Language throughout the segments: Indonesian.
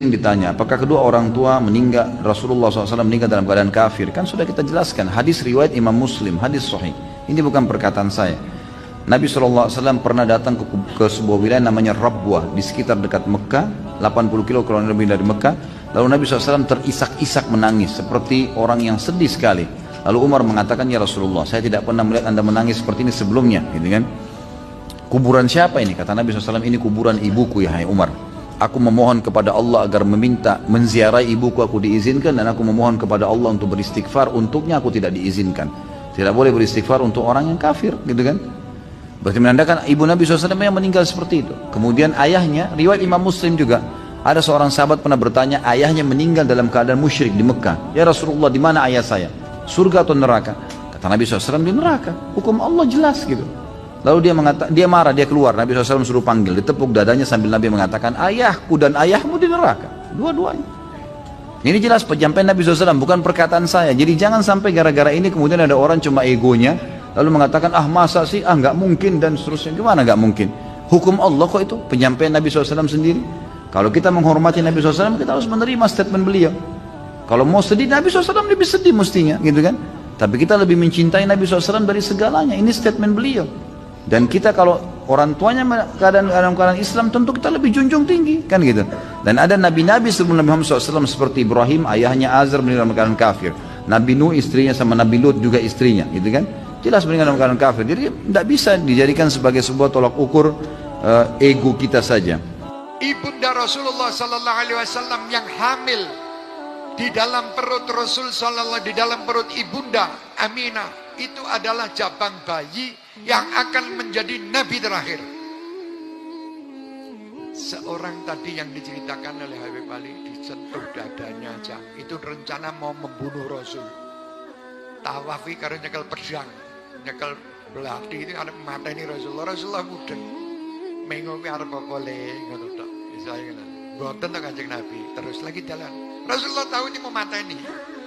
Ditanya, apakah kedua orang tua meninggal, Rasulullah SAW meninggal dalam keadaan kafir? Kan sudah kita jelaskan, hadis riwayat Imam Muslim, hadis sahih. Ini bukan perkataan saya. Nabi SAW pernah datang ke sebuah wilayah namanya Rabwah, di sekitar dekat Mekah, 80 kilo kurang lebih dari Mekah. Lalu Nabi SAW terisak-isak menangis, seperti orang yang sedih sekali. Lalu Umar mengatakan, ya Rasulullah, saya tidak pernah melihat anda menangis seperti ini sebelumnya. Gitu kan? Kuburan siapa ini? Kata Nabi SAW, ini kuburan ibuku ya hai Umar. Aku memohon kepada Allah agar menziarahi ibuku, aku diizinkan, dan aku memohon kepada Allah untuk beristighfar, untuknya aku tidak diizinkan. Tidak boleh beristighfar untuk orang yang kafir, gitu kan? Berarti menandakan ibu Nabi SAW yang meninggal seperti itu. Kemudian ayahnya, riwayat Imam Muslim juga, ada seorang sahabat pernah bertanya, ayahnya meninggal dalam keadaan musyrik di Mekah. Ya Rasulullah, di mana ayah saya? Surga atau neraka? Kata Nabi SAW, di neraka. Hukum Allah jelas gitu. Lalu dia marah, dia keluar. Nabi SAW suruh panggil, ditepuk dadanya sambil Nabi mengatakan, ayahku dan ayahmu di neraka, dua-duanya. Ini jelas penyampaian Nabi SAW, bukan perkataan saya. Jadi jangan sampai gara-gara ini kemudian ada orang cuma egonya, lalu mengatakan, ah masa sih, ah nggak mungkin, dan seterusnya. Gimana nggak mungkin? Hukum Allah kok itu, penyampaian Nabi SAW sendiri. Kalau kita menghormati Nabi SAW, kita harus menerima statement beliau. Kalau mau sedih, Nabi SAW lebih sedih mestinya, gitu kan? Tapi kita lebih mencintai Nabi SAW dari segalanya. Ini statement beliau. Dan kita kalau orang tuanya dalam keadaan Islam, tentu kita lebih junjung tinggi, kan gitu. Dan ada nabi-nabi sebelum Nabi Muhammad SAW seperti Ibrahim, ayahnya Azar meninggal dalam keadaan kafir. Nabi Nuh istrinya sama Nabi Lut juga istrinya, gitu kan. Jelas meninggal dalam keadaan kafir. Jadi tidak bisa dijadikan sebagai sebuah tolak ukur ego kita saja. Ibunda Rasulullah SAW yang hamil di dalam perut Rasul SAW, di dalam perut ibunda Aminah, itu adalah jabang bayi yang akan menjadi nabi terakhir. Seorang tadi yang diceritakan oleh Habib Ali, disentuh dadanya aja, itu rencana mau membunuh Rasul. Tawafi karena nyekel pedang, nyekel belati, itu ada mata ini Rasulullah. Rasulullah mudeng mengopi arep kokole ngono tok. Saya ngono. Boten tok Kanjeng Nabi, terus lagi jalan. Rasulullah tahu ini mau mata ini.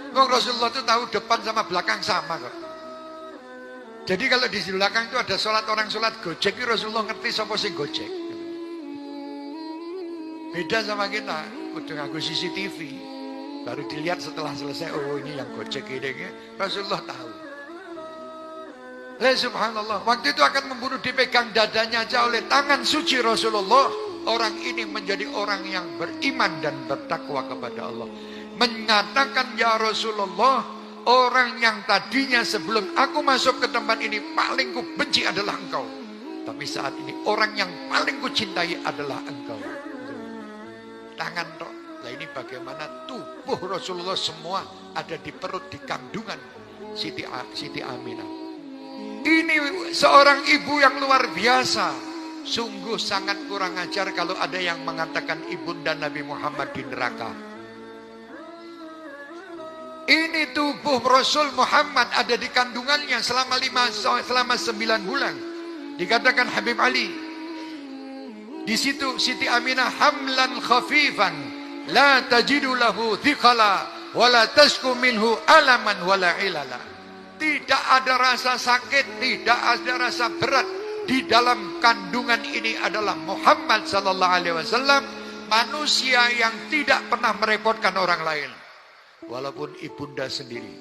Wong Rasulullah itu tahu depan sama belakang sama kok. Jadi kalau di belakang itu ada sholat, orang sholat gojek, Rasulullah ngerti siapa sing gojek. Beda sama kita, udah ngaku CCTV, baru dilihat setelah selesai, oh ini yang gojek ini, Rasulullah tahu. Subhanallah, waktu itu akan membunuh, dipegang dadanya aja oleh tangan suci Rasulullah. Orang ini menjadi orang yang beriman dan bertakwa kepada Allah. Menyatakan, ya Rasulullah, orang yang tadinya sebelum aku masuk ke tempat ini paling ku benci adalah engkau. Tapi saat ini orang yang paling ku cintai adalah engkau. Tangan tok. Nah ini bagaimana tubuh Rasulullah semua ada di perut, di kandungan Siti Aminah. Ini seorang ibu yang luar biasa. Sungguh sangat kurang ajar kalau ada yang mengatakan ibunda Nabi Muhammad di neraka. Ini tubuh Rasul Muhammad ada di kandungannya selama 9 bulan. Dikatakan Habib Ali. Di situ Siti Aminah hamlan khafifan la tajidu lahu thiqala wala tashku minhu alaman wala ilala. Tidak ada rasa sakit, tidak ada rasa berat. Di dalam kandungan ini adalah Muhammad sallallahu alaihi wasallam, manusia yang tidak pernah merepotkan orang lain. Walaupun ibunda sendiri.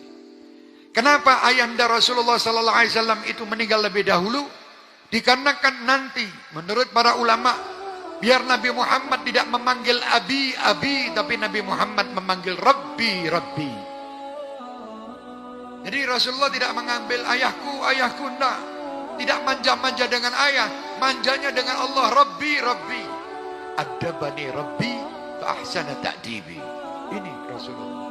Kenapa ayahanda Rasulullah sallallahu alaihi wasallam itu meninggal lebih dahulu? Dikarenakan nanti menurut para ulama, biar Nabi Muhammad tidak memanggil abi, tapi Nabi Muhammad memanggil Rabbi. Jadi Rasulullah tidak mengambil ayahku, enggak. Tidak manja-manja dengan ayah, manjanya dengan Allah. Rabbi. Adabani Rabbi fa ahsana ta'dibi. Ini Rasulullah.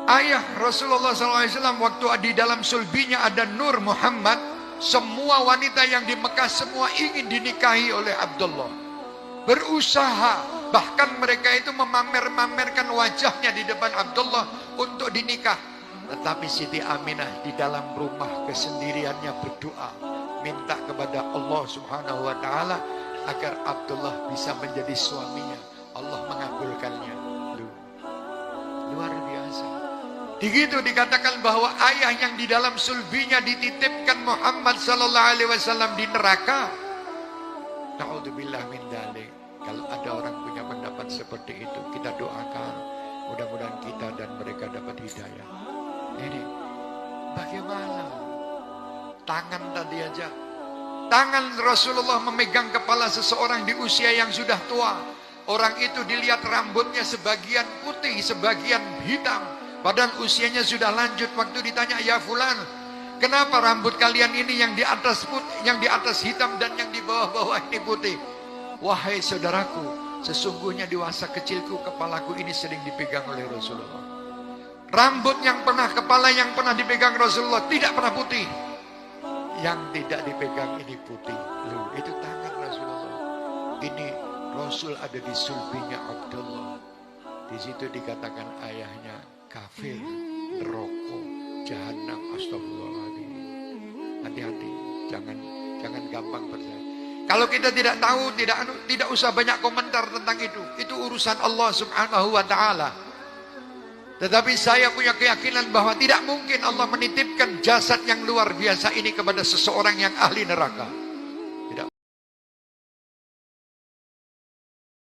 Ayah Rasulullah SAW waktu di dalam sulbinya ada Nur Muhammad. Semua wanita yang di Mekah semua ingin dinikahi oleh Abdullah. Berusaha, bahkan mereka itu memamerkan wajahnya di depan Abdullah untuk dinikah. Tetapi Siti Aminah di dalam rumah kesendiriannya berdoa, minta kepada Allah Subhanahu wa taala agar Abdullah bisa menjadi suaminya. Allah mengabulkannya. Luar biasa. Begitu dikatakan bahwa ayah yang di dalam sulbinya dititipkan Muhammad sallallahu alaihi wasallam di neraka. Na'udzubillah min dzalik. Kalau ada orang punya pendapat seperti itu. Kita doakan mudah-mudahan kita dan mereka dapat hidayah. Ini bagaimana? Tangan tadi aja. Tangan Rasulullah memegang kepala seseorang di usia yang sudah tua. Orang itu dilihat rambutnya sebagian putih, sebagian hitam. Padahal usianya sudah lanjut. Waktu ditanya, ya fulan, kenapa rambut kalian ini yang di atas putih, yang di atas hitam dan yang di bawah-bawah ini putih? Wahai saudaraku, sesungguhnya di masa kecilku kepalaku ini sering dipegang oleh Rasulullah. Rambut yang pernah, kepala yang pernah dipegang Rasulullah tidak pernah putih. Yang tidak dipegang ini putih. Loh, itu tangan Rasulullah. Ini Rasul ada di sulbinya Abdullah. Di situ dikatakan ayahnya kafir, neraka, jahanam, astagfirullahaladzim. Hati-hati, jangan gampang percaya. Kalau kita tidak tahu, tidak usah banyak komentar tentang itu. Itu urusan Allah Subhanahu wa taala. Tetapi saya punya keyakinan bahwa tidak mungkin Allah menitipkan jasad yang luar biasa ini kepada seseorang yang ahli neraka.